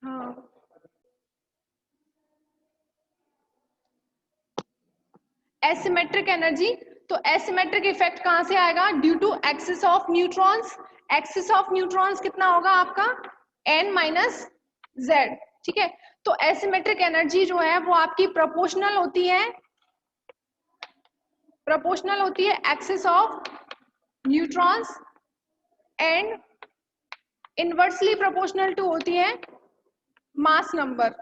हाँ, asymmetric energy, तो asymmetric effect कहां से आएगा? Due to excess of neutrons. Excess of neutrons कितना होगा आपका? n minus Z. ठीक है, तो एसिमेट्रिक एनर्जी जो है वो आपकी प्रोपोर्शनल होती है, excess of neutrons and inversely proportional to होती है मास नंबर।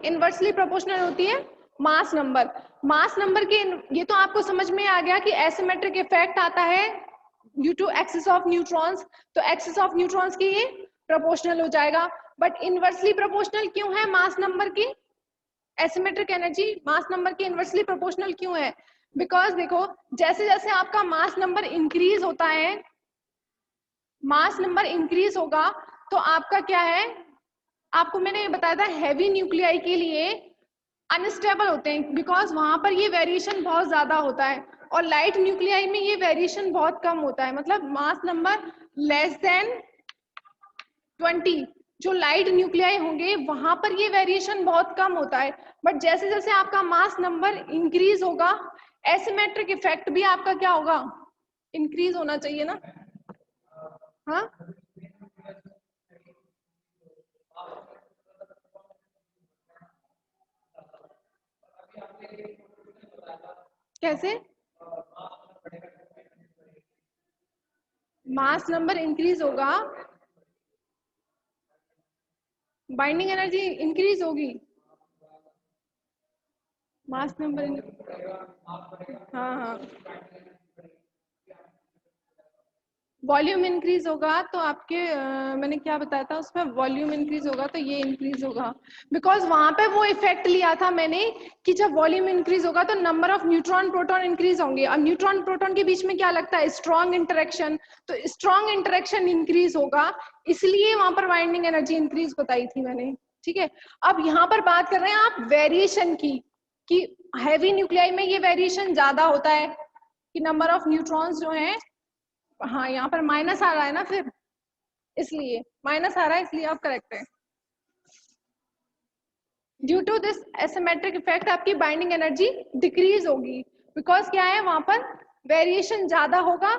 इनवर्सली प्रोपोर्शनल होती है मास नंबर। मास नंबर के ये तो आपको समझ में आ गया कि एसिमेट्रिक इफेक्ट आता है due to excess of neutrons, तो एक्सेस ऑफ न्यूट्रॉन्स की ये प्रोपोर्शनल हो जाएगा। बट इनवर्सली प्रोपोर्शनल क्यों है मास नंबर की? एसिमेट्रिक एनर्जी मास नंबर की इनवर्सली प्रोपोर्शनल क्यों है? बिकॉज देखो, जैसे जैसे आपका मास नंबर इंक्रीज होता है, मास नंबर इंक्रीज होगा तो आपका क्या है, आपको मैंने ये बताया था हैवी न्यूक्लियाई के लिए अनस्टेबल होते हैं, बिकॉज वहां पर ये वेरिएशन बहुत ज्यादा होता है, और लाइट न्यूक्लियाई में ये वेरिएशन बहुत कम होता है, मतलब मास नंबर लेस देन 20। जो लाइट न्यूक्लियाई होंगे वहां पर ये वेरिएशन बहुत कम होता है। बट जैसे जैसे आपका मास नंबर इंक्रीज होगा, एसिमेट्रिक इफेक्ट भी आपका क्या होगा? इंक्रीज होना चाहिए ना। हाँ, कैसे? मास नंबर इंक्रीज होगा, बाइंडिंग एनर्जी इंक्रीज होगी। मास नंबर, हाँ हाँ, वॉल्यूम इंक्रीज होगा तो आपके मैंने क्या बताया था उसमें, वॉल्यूम इंक्रीज होगा तो ये इंक्रीज होगा, बिकॉज वहां पे वो इफेक्ट लिया था मैंने कि जब वॉल्यूम इंक्रीज होगा तो number of neutron proton increase होंगे, और न्यूट्रॉन प्रोटॉन के बीच में क्या लगता है? स्ट्रॉन्ग इंटरेक्शन, तो स्ट्रॉन्ग इंटरेक्शन इंक्रीज होगा, इसलिए वहां पर बाइंडिंग एनर्जी इंक्रीज बताई थी मैंने। ठीक है, अब यहाँ पर बात कर रहे हैं आप वेरिएशन की, कि हैवी न्यूक्लियाई में ये वेरिएशन ज्यादा होता है कि नंबर ऑफ न्यूट्रॉन्स जो है, हाँ यहाँ पर माइनस आ रहा है ना, फिर इसलिए माइनस आ रहा है, इसलिए आप करेक्ट है। Due to this asymmetric effect आपकी बाइंडिंग एनर्जी डिक्रीज होगी, बिकॉज क्या है वहां पर वेरिएशन ज्यादा होगा,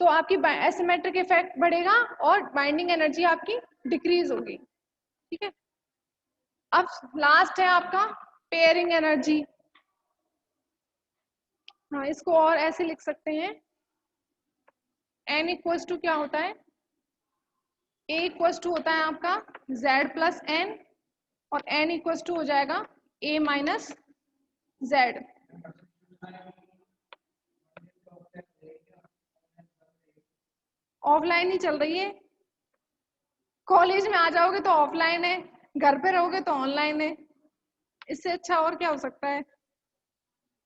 तो आपकी एसिमेट्रिक इफेक्ट बढ़ेगा और बाइंडिंग एनर्जी आपकी डिक्रीज होगी। ठीक है, अब लास्ट है आपका पेयरिंग एनर्जी। हाँ, इसको और ऐसे लिख सकते हैं, n इक्वल्स टू क्या होता है? a इक्वल्स टू होता है आपका z प्लस n, और n इक्वल्स टू हो जाएगा a माइनस z। ऑफलाइन ही चल रही है, कॉलेज में आ जाओगे तो ऑफलाइन है, घर पे रहोगे तो ऑनलाइन है, इससे अच्छा और क्या हो सकता है?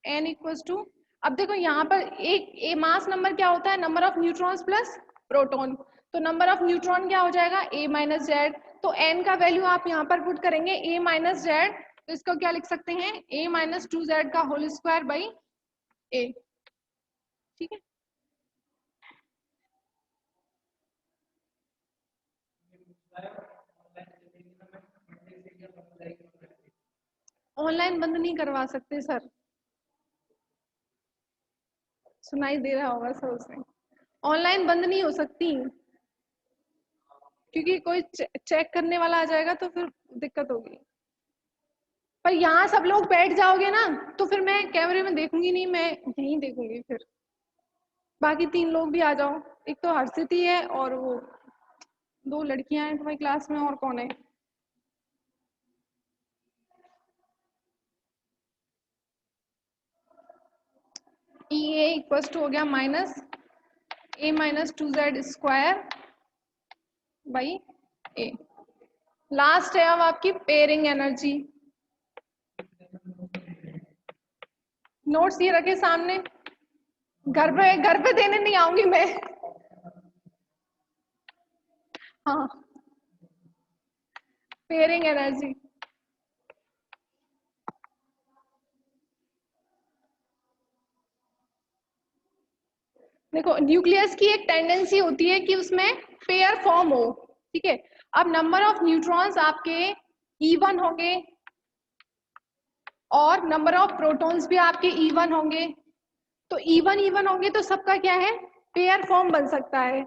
n इक्वल्स टू, अब देखो यहाँ पर एक मास नंबर क्या होता है? Number of neutrons plus proton, तो नंबर ऑफ न्यूट्रॉन क्या हो जाएगा? a माइनस जेड, तो n का वैल्यू आप यहाँ पर पुट करेंगे a माइनस जेड, तो इसको क्या लिख सकते हैं? a माइनस 2z का होल स्क्वायर बाई a। ठीक है, ऑनलाइन बंद नहीं करवा सकते सर, सुनाई दे रहा होगा सर उसे, ऑनलाइन बंद नहीं हो सकती, क्योंकि कोई चेक करने वाला आ जाएगा तो फिर दिक्कत होगी। पर यहाँ सब लोग बैठ जाओगे ना तो फिर मैं कैमरे में देखूंगी नहीं, मैं यहीं देखूंगी फिर। बाकी 3 लोग भी आ जाओ, एक तो हर्षिति है और वो 2 लड़कियां हैं तुम्हारी क्लास में, और कौन है? ई ए इक्वल्स टू हो गया minus a minus 2z square by a। Last है अब आपकी पेयरिंग एनर्जी। नोट्स ये रखे सामने, घर पे देने नहीं आऊंगी मैं। हाँ, पेयरिंग एनर्जी, देखो न्यूक्लियस की एक टेंडेंसी होती है कि उसमें पेयर फॉर्म हो, ठीक है, अब नंबर ऑफ न्यूट्रॉन्स आपके इवन होंगे और नंबर ऑफ प्रोटॉन्स भी आपके इवन होंगे। तो इवन होंगे तो सबका क्या है, पेयर फॉर्म बन सकता है।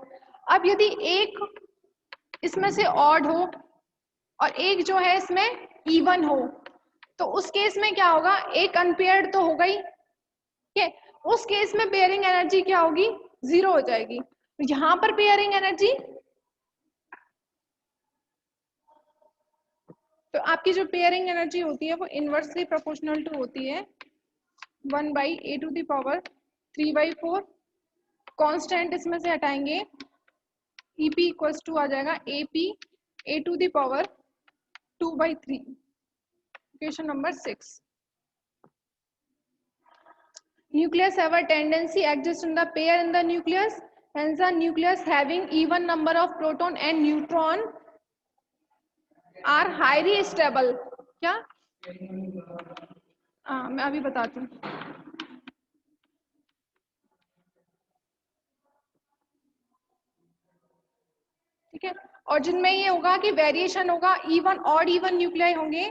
अब यदि एक इसमें से ऑड हो और एक जो है इसमें इवन हो, तो उस केस में क्या होगा, एक अनपेयर्ड तो होगा ही, ठीक है। उस केस में पेयरिंग एनर्जी क्या होगी, 0 हो जाएगी। यहां पर पेयरिंग एनर्जी, तो आपकी जो पेयरिंग एनर्जी होती है वो इनवर्सली प्रोपोर्शनल टू होती है 1/a⁴ कांस्टेंट इसमें से हटाएंगे, EP इक्वल्स टू आ जाएगा AP a⁴ question number 6। Nucleus have a tendency exist in the pair in the nucleus, hence the nucleus having even number of proton and neutron are highly stable। क्या, मैं अभी बताती हूँ। ठीक है, और जिनमें ये होगा कि वेरिएशन होगा, इवन ऑड इवन न्यूक्लियाई होंगे।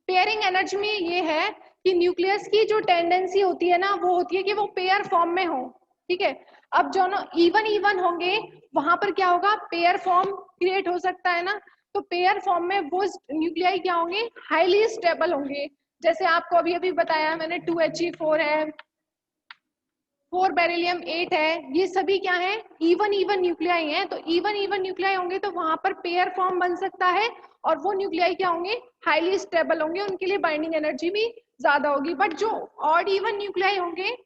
पेयरिंग एनर्जी में ये है कि न्यूक्लियस की जो टेंडेंसी होती है ना, वो होती है कि वो पेयर फॉर्म में हो। ठीक है, अब जो ना इवन होंगे वहां पर क्या होगा, पेयर फॉर्म क्रिएट हो सकता है ना, तो पेयर फॉर्म में वो न्यूक्लियाई क्या होंगे, हाईली स्टेबल होंगे। जैसे आपको अभी अभी बताया मैंने 2He4 है, 4 बेरिलियम 8 है, ये सभी क्या है, इवन न्यूक्लियाई हैं। तो इवन न्यूक्लियाई होंगे तो वहां पर पेयर फॉर्म बन सकता है और वो न्यूक्लियाई क्या होंगे, हाईली स्टेबल होंगे, उनके लिए बाइंडिंग एनर्जी भी ज्यादा होगी। बट जो ऑड इवन न्यूक्लियाई होंगे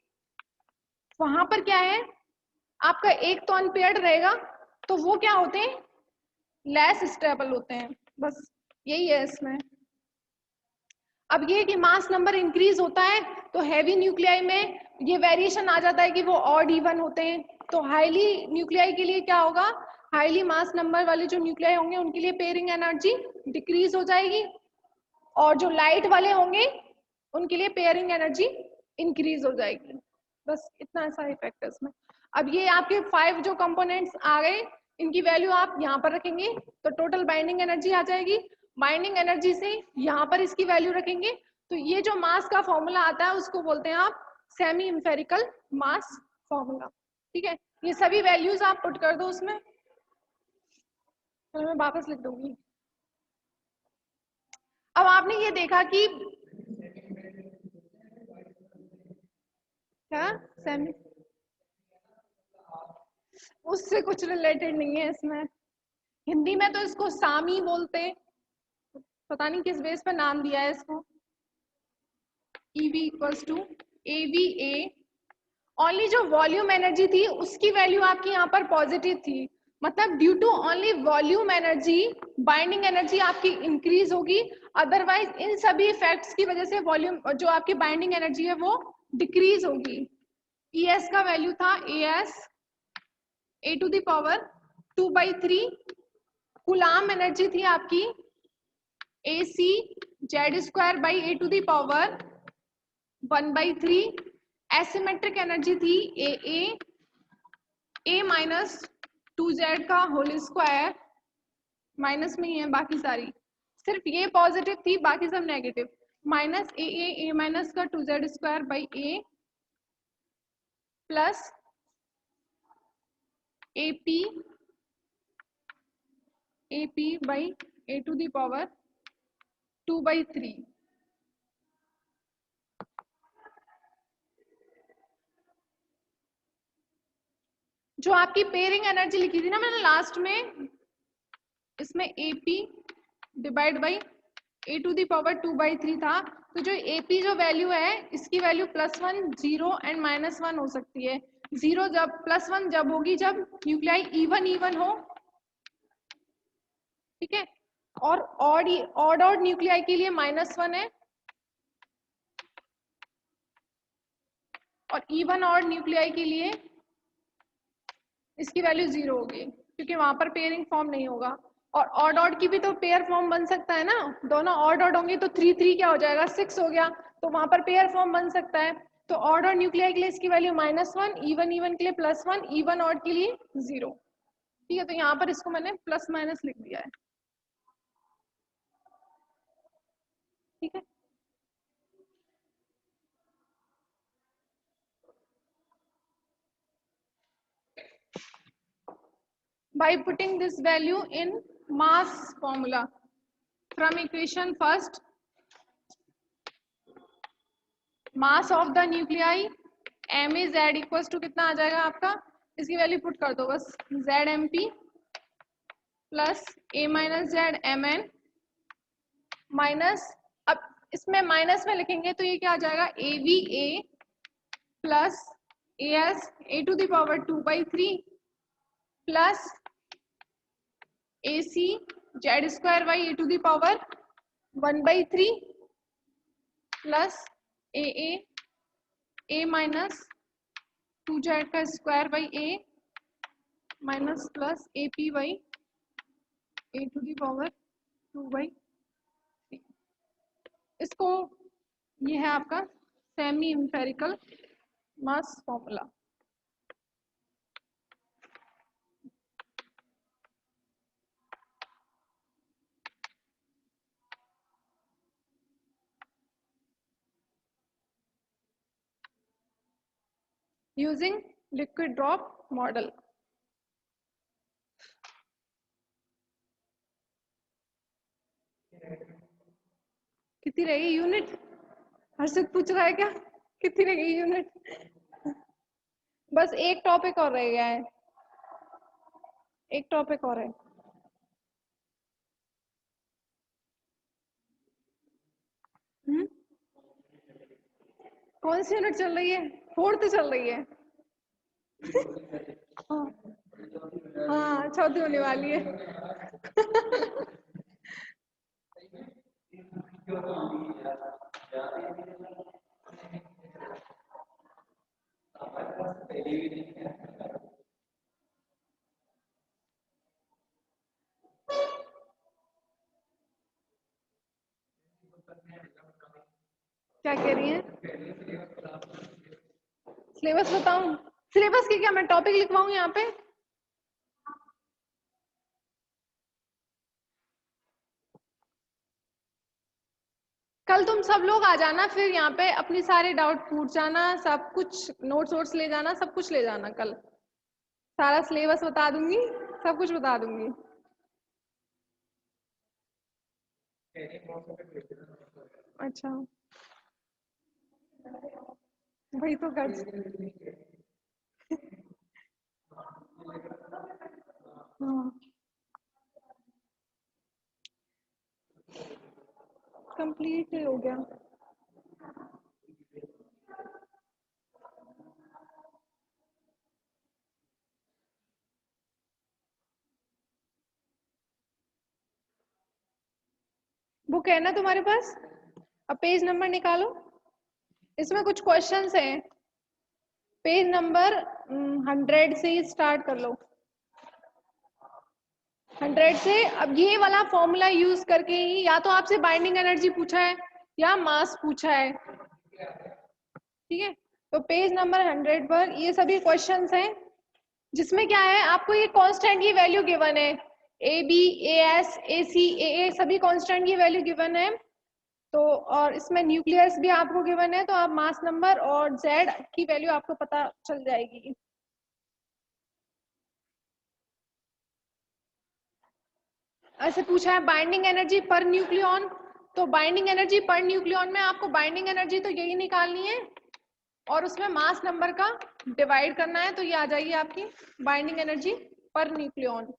वहां पर क्या है, आपका एक तो अनपेयर्ड रहेगा, तो वो क्या होते हैं, लेस स्टेबल होते हैं। बस यही है इसमें। अब ये कि मास नंबर इंक्रीज होता है तो हैवी न्यूक्लियाई में ये वेरिएशन आ जाता है कि वो ऑड इवन होते हैं। तो हाईली न्यूक्लियाई के लिए क्या होगा, हाईली मास नंबर वाले जो न्यूक्लियाई होंगे उनके लिए पेयरिंग एनर्जी डिक्रीज हो जाएगी, और जो लाइट वाले होंगे उनके लिए पेयरिंग एनर्जी इंक्रीज हो जाएगी। बस इतना ऐसा इफेक्ट है इसमें। अब ये आपके 5 जो कंपोनेंट्स आ गए, इनकी वैल्यू आप यहाँ पर रखेंगे तो टोटल बाइंडिंग एनर्जी आ जाएगी। बाइंडिंग एनर्जी से यहाँ पर इसकी वैल्यू रखेंगे तो ये जो मास का फॉर्मूला आता है उसको बोलते हैं आप सेमी इंफेरिकल मास फॉर्मूला। ठीक है, ये सभी वैल्यूज आप पुट कर दो उसमें, तो मैं वापस लिख दूंगी। अब आपने ये देखा कि क्या सेमी, उससे कुछ रिलेटेड नहीं है इसमें। हिंदी में तो इसको सामी बोलते हैं, पता नहीं किस बेस पर नाम दिया है इसको। EV equals to AVA, only जो वॉल्यूम एनर्जी थी उसकी वैल्यू आपकी यहाँ पर पॉजिटिव थी, मतलब due to only volume energy binding energy आपकी इंक्रीज होगी। अदरवाइज इन सभी इफेक्ट्स की वजह से वॉल्यूम जो आपकी बाइंडिंग एनर्जी है वो डिक्रीज होगी। ES का वैल्यू था AS a⁴ कूलाम एनर्जी थी आपकी AC Z² a⁴ asymmetric energy थी AA A-2Z का होल स्क्वायर, माइनस में ही है बाकी सारी, सिर्फ ये पॉजिटिव थी बाकी सब नेगेटिव, -AA A- का 2Z² A plus AP a⁴ जो आपकी पेयरिंग एनर्जी लिखी थी ना मैंने लास्ट में, इसमें AP डिवाइड बाई a⁴ था, तो जो AP जो वैल्यू है इसकी वैल्यू +1, 0 एंड -1 हो सकती है। 0 जब, +1 जब होगी जब न्यूक्लियाई इवन हो, ठीक है, और ऑड न्यूक्लियाई के लिए -1 है, और इवन ऑड न्यूक्लियाई के लिए इसकी वैल्यू 0 होगी क्योंकि वहां पर पेयरिंग फॉर्म नहीं होगा। और ऑड की भी तो पेयर फॉर्म बन सकता है ना, दोनों ऑड होंगे तो 3 क्या हो जाएगा, 6 हो गया, तो वहां पर पेयर फॉर्म बन सकता है। तो ऑड और न्यूक्लियाई के लिए इसकी वैल्यू -1, इवन के लिए +1, इवन ऑड के लिए 0। ठीक है, तो यहाँ पर इसको मैंने प्लस माइनस लिख दिया है। ठीक है, by putting this value in mass formula from equation first, mass of the nuclei m is z equals to कितना आ जाएगा आपका, इसकी वैल्यू पुट कर दो बस, z mp plus a minus z mn minus, अब इसमें माइनस में लिखेंगे तो ये क्या आ जाएगा, A B A plus A S A to the power 2/3 plus A C Z square by A to the power 1/3 plus A minus 2z का square by A minus plus A P by A to the power 2/3। इसको, ये है आपका semi empirical mass formula. Using liquid drop model. कितनी रहेगी unit, हर्षित पूछ रहा है क्या, कितनी रहेगी यूनिट? बस एक टॉपिक और रह गया है, एक टॉपिक और है। कौन सी यूनिट चल रही है? फोर्थ चल रही है। हाँ चौथी होने वाली है। क्या कह रही हैं? सिलेबस बताऊं? सिलेबस की क्या मैं टॉपिक लिखवाऊं यहाँ पे? कल तुम सब लोग आ जाना, फिर यहाँ पे अपनी सारे डाउट पूछ जाना, सब कुछ नोट्स वोट्स ले जाना, सब कुछ ले जाना। कल सारा सिलेबस बता दूंगी, सब कुछ बता दूंगी। अच्छा, वही तो कर। हाँ, कंप्लीट हो गया। बुक है ना तुम्हारे पास? अब पेज नंबर निकालो, इसमें कुछ क्वेश्चंस हैं। पेज नंबर 100 से ही स्टार्ट कर लो, 100 से। अब ये वाला फॉर्मूला यूज करके ही या तो आपसे बाइंडिंग एनर्जी पूछा है या मास पूछा है। ठीक है, तो पेज नंबर 100 पर ये सभी क्वेश्चंस हैं, जिसमें क्या है, आपको ये कांस्टेंट की वैल्यू गिवन है, ए बी ए एस ए सी ए सभी कांस्टेंट की वैल्यू गिवन है। तो और इसमें न्यूक्लियस भी आपको गिवन है, तो आप मास नंबर और जेड की वैल्यू आपको पता चल जाएगी। ऐसे पूछा है बाइंडिंग एनर्जी पर न्यूक्लियन, तो बाइंडिंग एनर्जी पर न्यूक्लियन में आपको बाइंडिंग एनर्जी तो यही निकालनी है और उसमें मास नंबर का डिवाइड करना है, तो ये आ जाएगी आपकी बाइंडिंग एनर्जी पर न्यूक्लियन।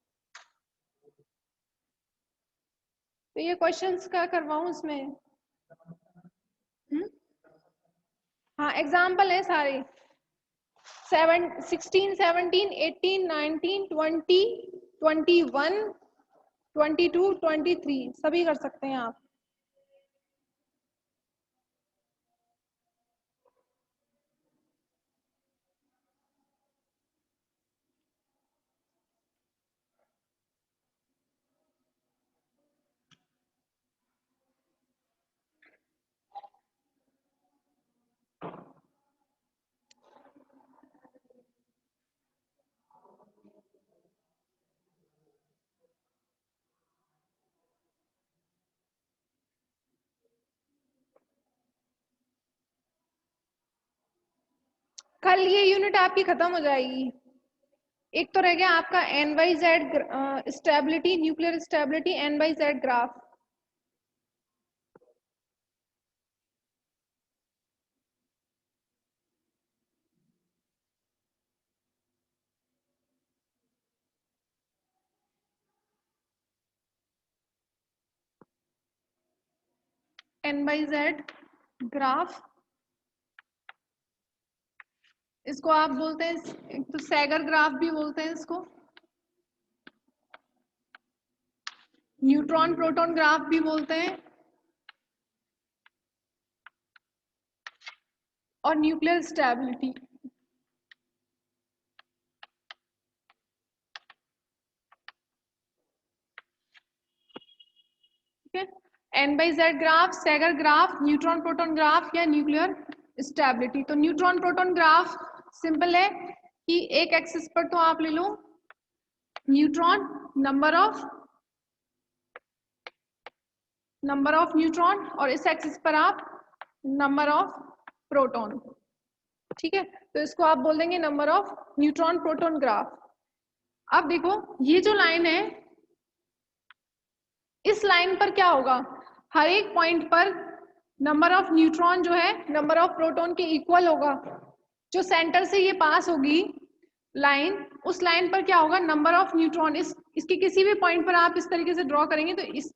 तो ये क्वेश्चंस का करवाऊं इसमें? हाँ एग्जाम्पल है सारे, 16 17 18 19 20 21 22 23 सभी कर सकते हैं आप। कल ये यूनिट आपकी खत्म हो जाएगी। एक तो रह गया आपका NYZ stability, nuclear stability, NYZ graph. NYZ graph, इसको आप बोलते हैं, एक तो सैगर ग्राफ भी बोलते हैं इसको, न्यूट्रॉन प्रोटॉन ग्राफ भी बोलते हैं, और न्यूक्लियर स्टेबिलिटी। ठीक है, NYZ graph, Segre graph, neutron proton graph या न्यूक्लियर स्टेबिलिटी। तो न्यूट्रॉन प्रोटॉन ग्राफ सिंपल है कि एक एक्सिस पर तो आप ले लो न्यूट्रॉन, नंबर ऑफ न्यूट्रॉन, और इस एक्सिस पर आप नंबर ऑफ प्रोटॉन। ठीक है, तो इसको आप बोल देंगे number of neutron proton graph. अब देखो ये जो लाइन है, इस लाइन पर क्या होगा, हर एक पॉइंट पर नंबर ऑफ न्यूट्रॉन जो है नंबर ऑफ प्रोटॉन के इक्वल होगा। जो सेंटर से ये पास होगी लाइन, उस लाइन पर क्या होगा, नंबर ऑफ न्यूट्रॉन, इसके किसी भी पॉइंट पर आप इस तरीके से ड्रॉ करेंगे तो इस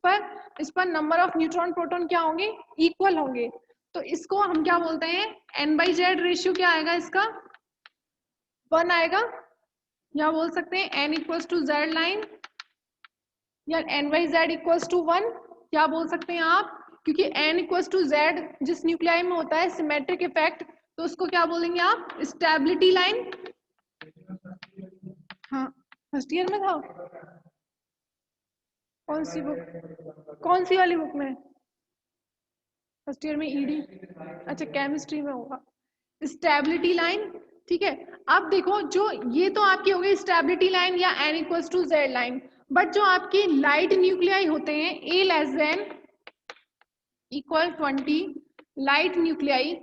पर नंबर ऑफ न्यूट्रॉन प्रोटॉन क्या होंगे, इक्वल होंगे। तो इसको हम क्या बोलते हैं, N/Z रेशियो क्या आएगा इसका, 1 आएगा, या बोल सकते हैं N equals to Z line, या N/Z इक्वल्स टू 1, क्या बोल सकते हैं आप, क्योंकि N इक्वल्स टू Z जिस न्यूक्लियाई में होता है सिमेट्रिक इफेक्ट, तो उसको क्या बोलेंगे आप, स्टेबिलिटी लाइन। हाँ, फर्स्ट ईयर में था। कौन सी बुक, कौन सी वाली बुक में, फर्स्ट ईयर में ED, अच्छा केमिस्ट्री में होगा, स्टेबिलिटी लाइन। ठीक है, अब देखो जो ये तो आपकी हो गई स्टेबिलिटी लाइन या N equals to Z line, but जो आपकी लाइट न्यूक्लियाई होते हैं A less than equal 20 light nuclei,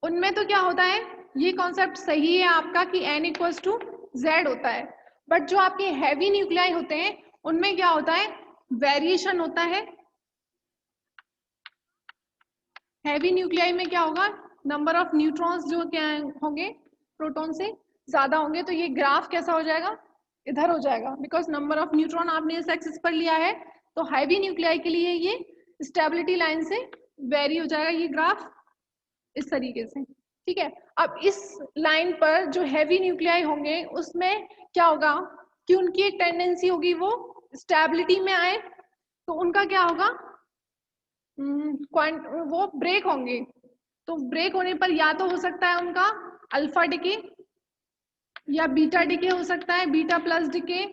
उनमें तो क्या होता है, ये कॉन्सेप्ट सही है आपका कि N इक्वल्स टू Z होता है, बट जो आपके हैवी न्यूक्लियाई होते हैं उनमें क्या होता है, वेरिएशन होता है। हैवी न्यूक्लियाई में क्या होगा, नंबर ऑफ न्यूट्रॉन्स जो क्या होंगे प्रोटॉन से ज्यादा होंगे, तो ये ग्राफ कैसा हो जाएगा, इधर हो जाएगा, बिकॉज नंबर ऑफ न्यूट्रॉन आपने इस एक्सिस पर लिया है। तो हैवी न्यूक्लियाई के लिए ये स्टेबिलिटी लाइन से वेरी हो जाएगा ये ग्राफ इस तरीके से। ठीक है, अब इस लाइन पर जो हैवी न्यूक्लियाई होंगे उसमें क्या होगा कि उनकी एक टेंडेंसी होगी वो स्टेबिलिटी में आए, तो उनका क्या होगा, वो ब्रेक होंगे। तो ब्रेक होने पर या तो हो सकता है उनका अल्फा डिके या बीटा डिके हो सकता है, बीटा प्लस डिके,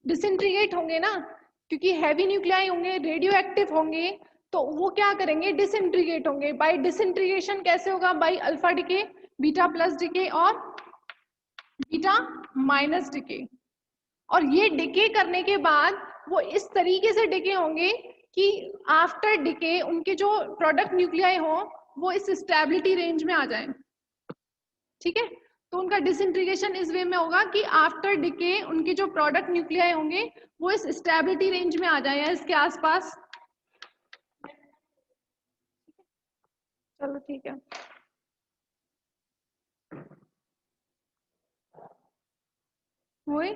डिसइंटीग्रेट होंगे ना, क्योंकि हैवी न्यूक्लियाई होंगे, रेडियो एक्टिव होंगे, तो वो क्या करेंगे, डिसइंटीग्रेट होंगे। बाय डिसइंटीग्रेशन कैसे होगा, by alpha decay, beta plus decay और बीटा माइनस डिके। और ये डिके करने के बाद वो इस तरीके से डिके होंगे कि आफ्टर डिके उनके जो प्रोडक्ट न्यूक्लियाई हो वो इस स्टेबिलिटी रेंज में आ जाए। ठीक है, तो उनका डिसइंटीग्रेशन इस वे में होगा कि आफ्टर डिके उनके जो प्रोडक्ट न्यूक्लियाई होंगे वो इस स्टेबिलिटी रेंज में आ जाए या इसके आसपास। चलो ठीक है, हुए